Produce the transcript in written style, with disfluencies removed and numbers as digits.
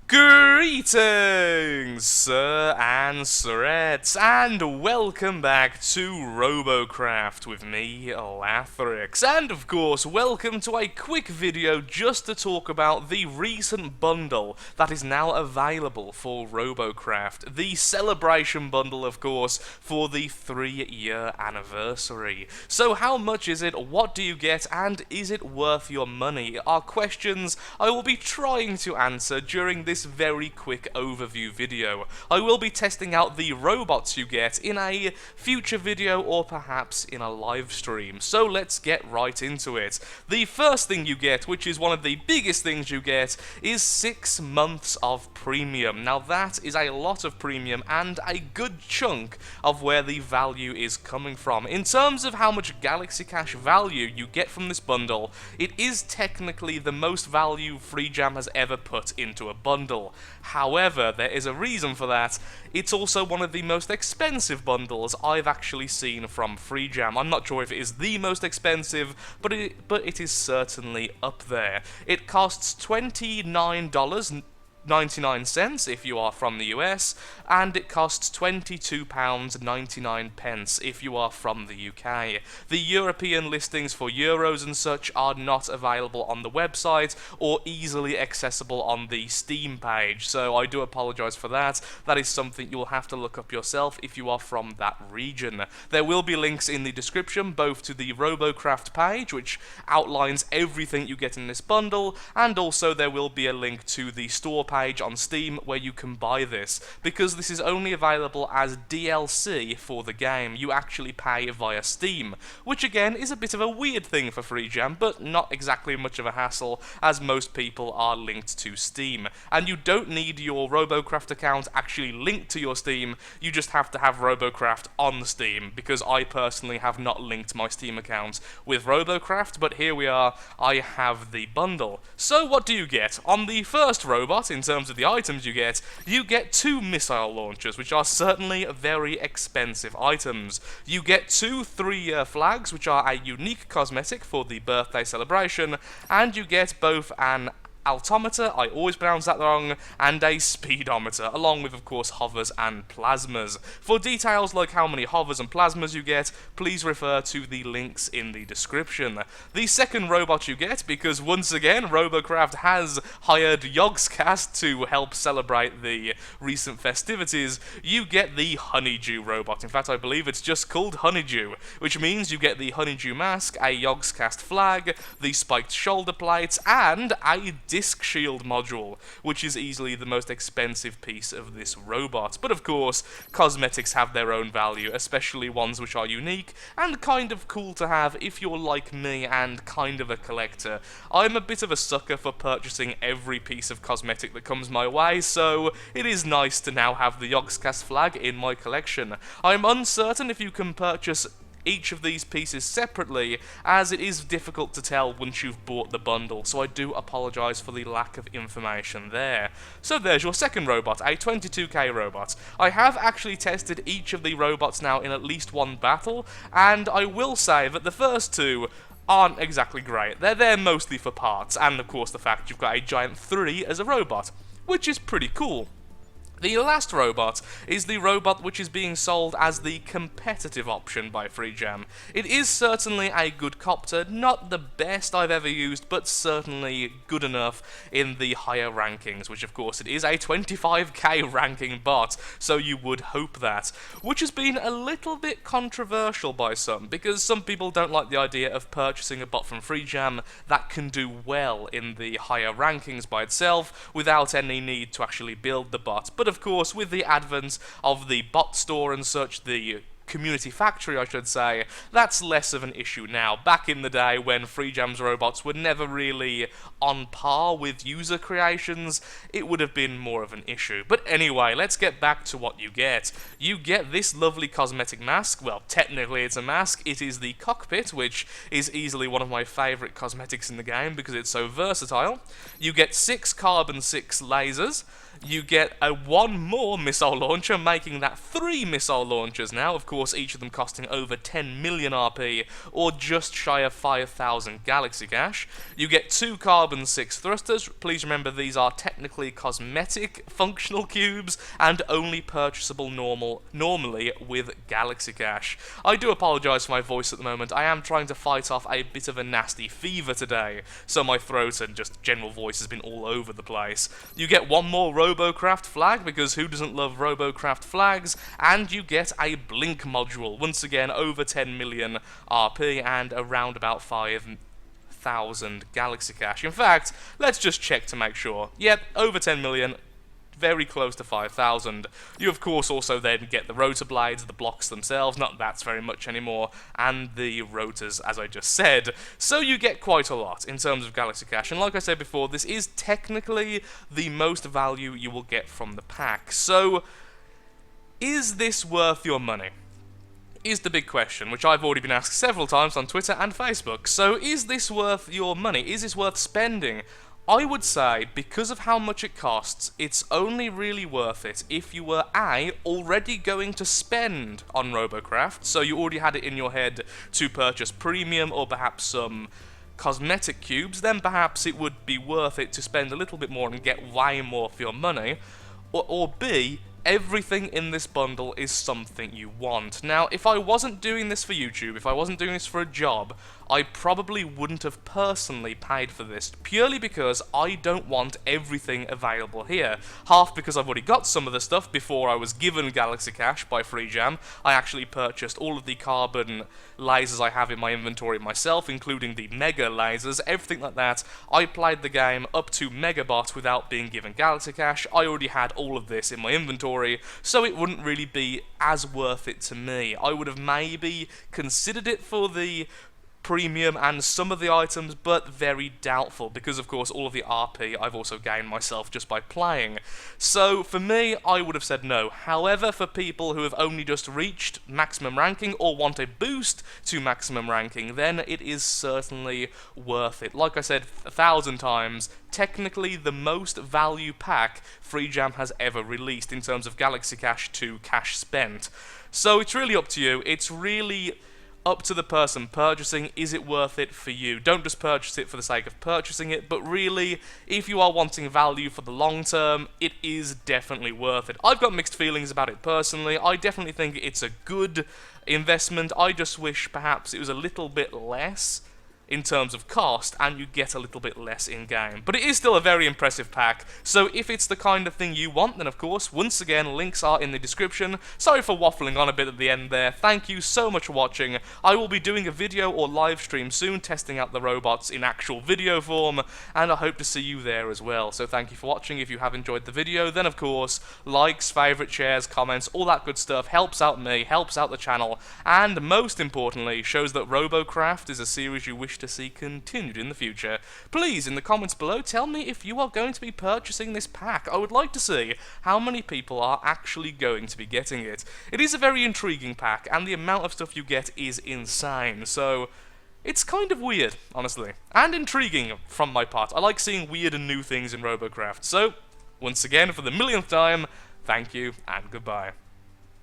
Greetings, sir and sirettes, and welcome back to Robocraft with me, Lathrix. And of course, welcome to a quick video just to talk about the recent bundle that is now available for Robocraft. The celebration bundle, of course, for the 3-year anniversary. So how much is it, what do you get, and is it worth your money? Are questions I will be trying to answer during this very quick overview video. I will be testing out the robots you get in a future video or perhaps in a live stream, so let's get right into it. The first thing you get, which is one of the biggest things you get, is 6 months of premium. Now that is a lot of premium and a good chunk of where the value is coming from. In terms of how much Galaxy Cash value you get from this bundle, it is technically the most value FreeJam has ever put into a bundle. However, there is a reason for that. It's also one of the most expensive bundles I've actually seen from FreeJam. I'm not sure if it is the most expensive, but it is certainly up there. It costs $29.99 if you are from the US, and it costs £22.99 if you are from the UK. The European listings for euros and such are not available on the website or easily accessible on the Steam page, so I do apologise for that. That is something you'll have to look up yourself if you are from that region. There will be links in the description both to the Robocraft page, which outlines everything you get in this bundle, and also there will be a link to the store page on Steam where you can buy this, because this is only available as DLC for the game. You actually pay via Steam, which again is a bit of a weird thing for FreeJam, but not exactly much of a hassle as most people are linked to Steam. And you don't need your Robocraft account actually linked to your Steam, you just have to have Robocraft on Steam, because I personally have not linked my Steam account with Robocraft, but here we are, I have the bundle. So what do you get? On the first robot, in terms of the items you get 2 missile launchers, which are certainly very expensive items. You get 2 3-year flags, which are a unique cosmetic for the birthday celebration, and you get both an altimeter, I always pronounce that wrong, and a speedometer, along with, of course, hovers and plasmas. For details like how many hovers and plasmas you get, please refer to the links in the description. The second robot you get, because once again, Robocraft has hired Yogscast to help celebrate the recent festivities, you get the Honeydew robot. In fact, I believe it's just called Honeydew, which means you get the Honeydew mask, a Yogscast flag, the spiked shoulder plates, and a disc shield module, which is easily the most expensive piece of this robot. But of course, cosmetics have their own value, especially ones which are unique and kind of cool to have if you're like me and kind of a collector. I'm a bit of a sucker for purchasing every piece of cosmetic that comes my way, so it is nice to now have the Yogscast flag in my collection. I'm uncertain if you can purchase each of these pieces separately, as it is difficult to tell once you've bought the bundle, so I do apologise for the lack of information there. So there's your second robot, a 22k robot. I have actually tested each of the robots now in at least one battle, and I will say that the first two aren't exactly great. They're there mostly for parts, and of course the fact you've got a giant 3 as a robot, which is pretty cool. The last robot is the robot which is being sold as the competitive option by FreeJam. It is certainly a good copter, not the best I've ever used, but certainly good enough in the higher rankings, which of course it is a 25k ranking bot, so you would hope that. Which has been a little bit controversial by some, because some people don't like the idea of purchasing a bot from FreeJam that can do well in the higher rankings by itself, without any need to actually build the bot. But of course, with the advent of the bot store and such, the community factory, I should say, that's less of an issue now. Back in the day when FreeJam's robots were never really on par with user creations, it would have been more of an issue. But anyway, let's get back to what you get. You get this lovely cosmetic mask. Well, technically it's a mask. It is the cockpit, which is easily one of my favourite cosmetics in the game because it's so versatile. You get 6 carbon 6 lasers. You get a 1 more missile launcher, making that 3 missile launchers now. Of course, course each of them costing over 10 million RP, or just shy of 5,000 Galaxy Cash. You get 2 Carbon 6 thrusters. Please remember these are technically cosmetic functional cubes, and only purchasable normally with Galaxy Cash. I do apologise for my voice at the moment. I am trying to fight off a bit of a nasty fever today, so my throat and just general voice has been all over the place. You get 1 more Robocraft flag, because who doesn't love Robocraft flags, and you get a Blink module. Once again, over 10 million RP and around about 5,000 Galaxy Cash. In fact, let's just check to make sure. Yep, over 10 million, very close to 5,000. You of course also then get the rotor blades, the blocks themselves, not that's very much anymore, and the rotors, as I just said. So you get quite a lot in terms of Galaxy Cash, and like I said before, this is technically the most value you will get from the pack. So, is this worth your money? Is the big question, which I've already been asked several times on Twitter and Facebook. So, is this worth your money? Is this worth spending? I would say, because of how much it costs, it's only really worth it if you were already going to spend on Robocraft, so you already had it in your head to purchase premium or perhaps some cosmetic cubes, then perhaps it would be worth it to spend a little bit more and get way more for your money, or B, everything in this bundle is something you want. Now, if I wasn't doing this for YouTube, if I wasn't doing this for a job, I probably wouldn't have personally paid for this, purely because I don't want everything available here. Half because I've already got some of the stuff before I was given Galaxy Cash by FreeJam. I actually purchased all of the carbon lasers I have in my inventory myself, including the Mega lasers, everything like that. I played the game up to Megabot without being given Galaxy Cash. I already had all of this in my inventory, so it wouldn't really be as worth it to me. I would have maybe considered it for the premium and some of the items, but very doubtful, because of course all of the RP I've also gained myself just by playing. So for me, I would have said no. However, for people who have only just reached maximum ranking or want a boost to maximum ranking, then it is certainly worth it. Like I said 1,000 times, technically the most value pack FreeJam has ever released in terms of Galaxy Cash to cash spent. So it's really up to you. It's really up to the person purchasing. Is it worth it for you? Don't just purchase it for the sake of purchasing it, but really, if you are wanting value for the long term, it is definitely worth it. I've got mixed feelings about it personally. I definitely think it's a good investment. I just wish perhaps it was a little bit less in terms of cost, and you get a little bit less in-game. But it is still a very impressive pack, so if it's the kind of thing you want, then of course, once again, links are in the description. Sorry for waffling on a bit at the end there. Thank you so much for watching. I will be doing a video or live stream soon, testing out the robots in actual video form, and I hope to see you there as well. So thank you for watching. If you have enjoyed the video, then of course, likes, favourite, shares, comments, all that good stuff helps out me, helps out the channel, and most importantly, shows that Robocraft is a series you wish to see continued in the future. Please, in the comments below, tell me if you are going to be purchasing this pack. I would like to see how many people are actually going to be getting it. It is a very intriguing pack, and the amount of stuff you get is insane, so it's kind of weird, honestly, and intriguing from my part. I like seeing weird and new things in Robocraft. So, once again, for the millionth time, thank you and goodbye.